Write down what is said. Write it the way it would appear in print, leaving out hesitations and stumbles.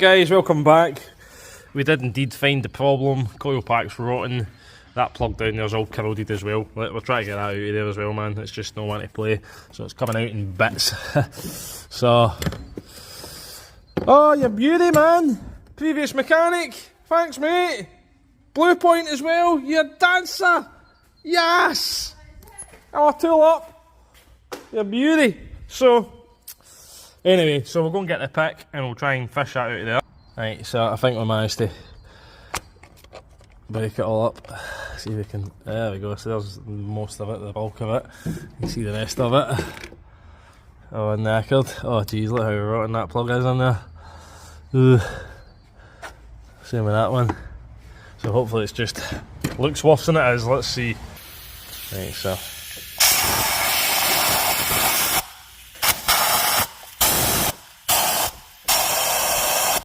guys, welcome back. We did indeed find the problem. Coil pack's rotten. That plug down there's all corroded as well. We're trying to get that out of there as well, man. It's just no one to play. So it's coming out in bits. So... Oh, you beauty, man. Previous mechanic. Thanks, mate. Blue point as well. You dancer. Yes. Oh, tool up. You beauty. So... Anyway, so we'll go and get the pick and we'll try and fish that out of there. Right, so I think we managed to break it all up. See if we can, there we go, so there's most of it, the bulk of it. You can see the rest of it. Oh, knackered. Oh geez, look how rotten that plug is in there. Ugh. Same with that one. So hopefully it's just, looks worse than it is, let's see. Right, so